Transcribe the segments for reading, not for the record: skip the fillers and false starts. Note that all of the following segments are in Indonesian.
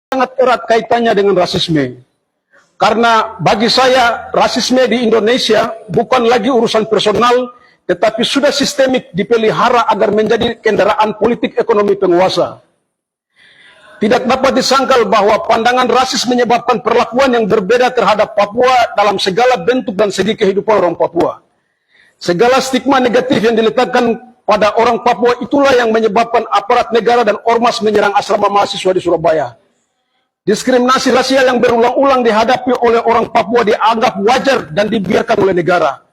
sangat erat kaitannya dengan rasisme. Karena bagi saya, rasisme di Indonesia bukan lagi urusan personal, tetapi sudah sistemik dipelihara agar menjadi kendaraan politik ekonomi penguasa. Tidak dapat disangkal bahwa pandangan rasis menyebabkan perlakuan yang berbeda terhadap Papua dalam segala bentuk dan segi kehidupan orang Papua. Segala stigma negatif yang diletakkan pada orang Papua itulah yang menyebabkan aparat negara dan ormas menyerang asrama mahasiswa di Surabaya. Diskriminasi rasial yang berulang-ulang dihadapi oleh orang Papua dianggap wajar dan dibiarkan oleh negara.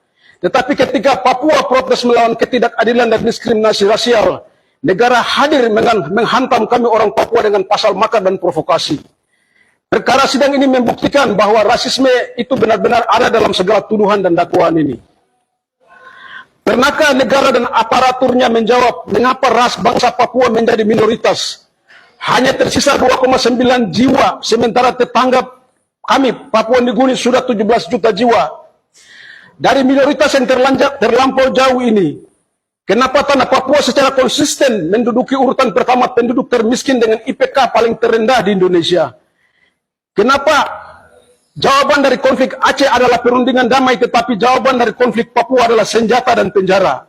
Tetapi ketika Papua protes melawan ketidakadilan dan diskriminasi rasial, negara hadir menghantam kami orang Papua dengan pasal makar dan provokasi. Perkara sidang ini membuktikan bahwa rasisme itu benar-benar ada dalam segala tuduhan dan dakwaan ini. Pernahkah negara dan aparaturnya menjawab mengapa ras bangsa Papua menjadi minoritas? Hanya tersisa 2,9 jiwa, sementara tetangga kami, Papua Nugini, sudah 17 juta jiwa. Dari minoritas yang terlampau jauh ini, kenapa tanah Papua secara konsisten menduduki urutan pertama penduduk termiskin dengan IPK paling terendah di Indonesia? Kenapa jawaban dari konflik Aceh adalah perundingan damai, tetapi jawaban dari konflik Papua adalah senjata dan penjara?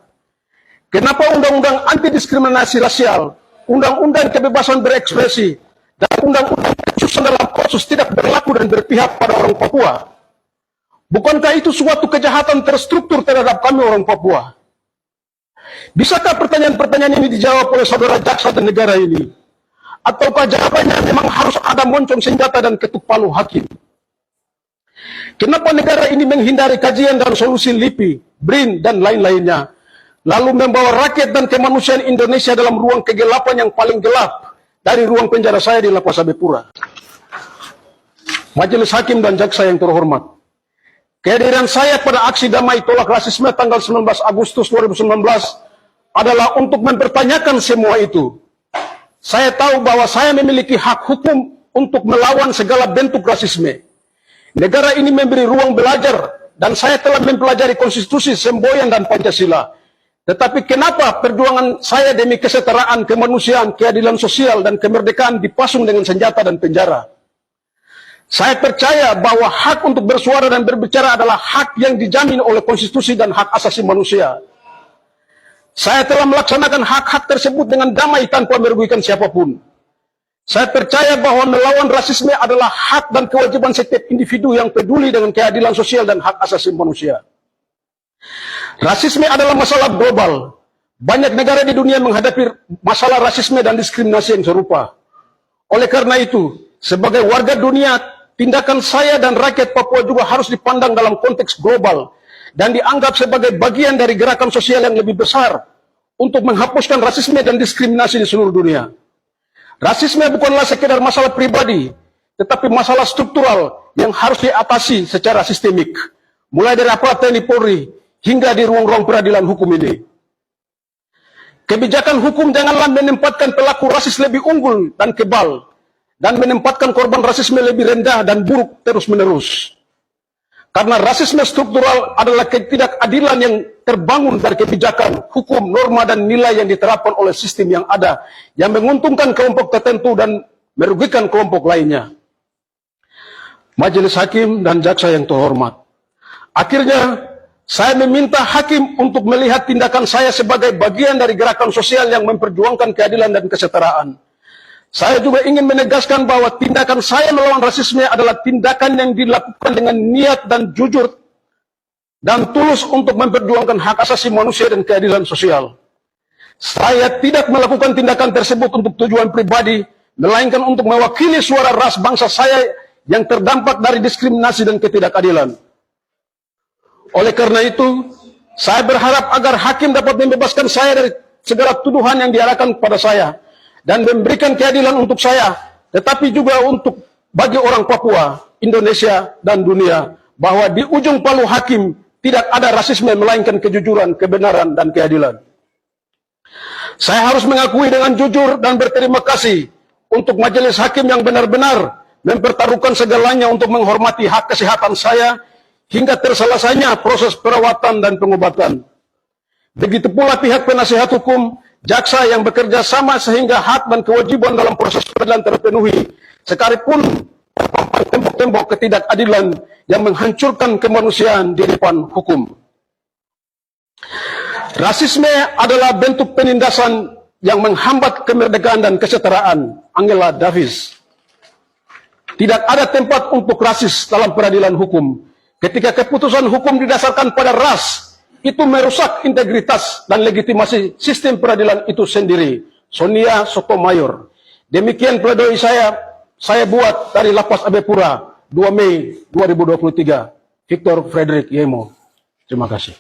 Kenapa undang-undang anti diskriminasi rasial, undang-undang kebebasan berekspresi, dan undang-undang kesusahan dalam kasus tidak berlaku dan berpihak pada orang Papua? Bukankah itu suatu kejahatan terstruktur terhadap kami orang Papua? Bisakah pertanyaan-pertanyaan ini dijawab oleh saudara jaksa dan negara ini? Ataukah jawabannya memang harus ada moncong senjata dan ketuk palu hakim? Kenapa negara ini menghindari kajian dan solusi LIPI, BRIN, dan lain-lainnya, lalu membawa rakyat dan kemanusiaan Indonesia dalam ruang kegelapan yang paling gelap dari ruang penjara saya di Lapas Habepura? Majelis Hakim dan Jaksa yang terhormat, kehadiran saya pada aksi damai tolak rasisme tanggal 19 Agustus 2019 adalah untuk mempertanyakan semua itu. Saya tahu bahwa saya memiliki hak hukum untuk melawan segala bentuk rasisme. Negara ini memberi ruang belajar, dan saya telah mempelajari konstitusi, semboyan, dan Pancasila. Tetapi kenapa perjuangan saya demi kesetaraan, kemanusiaan, keadilan sosial, dan kemerdekaan dipasung dengan senjata dan penjara? Saya percaya bahwa hak untuk bersuara dan berbicara adalah hak yang dijamin oleh konstitusi dan hak asasi manusia. Saya telah melaksanakan hak-hak tersebut dengan damai tanpa merugikan siapapun. Saya percaya bahwa melawan rasisme adalah hak dan kewajiban setiap individu yang peduli dengan keadilan sosial dan hak asasi manusia. Rasisme adalah masalah global. Banyak negara di dunia menghadapi masalah rasisme dan diskriminasi yang serupa. Oleh karena itu, sebagai warga dunia, tindakan saya dan rakyat Papua juga harus dipandang dalam konteks global dan dianggap sebagai bagian dari gerakan sosial yang lebih besar untuk menghapuskan rasisme dan diskriminasi di seluruh dunia. Rasisme bukanlah sekedar masalah pribadi, tetapi masalah struktural yang harus diatasi secara sistemik, mulai dari aparat TNI Polri hingga di ruang-ruang peradilan hukum ini. Kebijakan hukum janganlah menempatkan pelaku rasis lebih unggul dan kebal, dan menempatkan korban rasisme lebih rendah dan buruk terus-menerus. Karena rasisme struktural adalah ketidakadilan yang terbangun dari kebijakan, hukum, norma, dan nilai yang diterapkan oleh sistem yang ada, yang menguntungkan kelompok tertentu dan merugikan kelompok lainnya. Majelis Hakim dan Jaksa yang terhormat, akhirnya saya meminta hakim untuk melihat tindakan saya sebagai bagian dari gerakan sosial yang memperjuangkan keadilan dan kesetaraan. Saya juga ingin menegaskan bahwa tindakan saya melawan rasisme adalah tindakan yang dilakukan dengan niat dan jujur dan tulus untuk memperjuangkan hak asasi manusia dan keadilan sosial. Saya tidak melakukan tindakan tersebut untuk tujuan pribadi, melainkan untuk mewakili suara ras bangsa saya yang terdampak dari diskriminasi dan ketidakadilan. Oleh karena itu, saya berharap agar hakim dapat membebaskan saya dari segala tuduhan yang diarahkan kepada saya dan memberikan keadilan untuk saya, tetapi juga untuk bagi orang Papua, Indonesia, dan dunia, bahwa di ujung palu hakim tidak ada rasisme melainkan kejujuran, kebenaran, dan keadilan. Saya harus mengakui dengan jujur dan berterima kasih untuk majelis hakim yang benar-benar mempertaruhkan segalanya untuk menghormati hak kesehatan saya hingga terselesainya proses perawatan dan pengobatan. Begitu pula pihak penasihat hukum, jaksa yang bekerja sama sehingga hak dan kewajiban dalam proses peradilan terpenuhi, sekalipun tembok-tembok ketidakadilan yang menghancurkan kemanusiaan di depan hukum. Rasisme adalah bentuk penindasan yang menghambat kemerdekaan dan kesetaraan. Angela Davis. Tidak ada tempat untuk rasis dalam peradilan hukum. Ketika keputusan hukum didasarkan pada ras, itu merusak integritas dan legitimasi sistem peradilan itu sendiri. Sonia Sotomayor. Demikian pledoi saya buat dari Lapas Abe Pura, 2 Mei 2023. Victor Frederick Yemo. Terima kasih.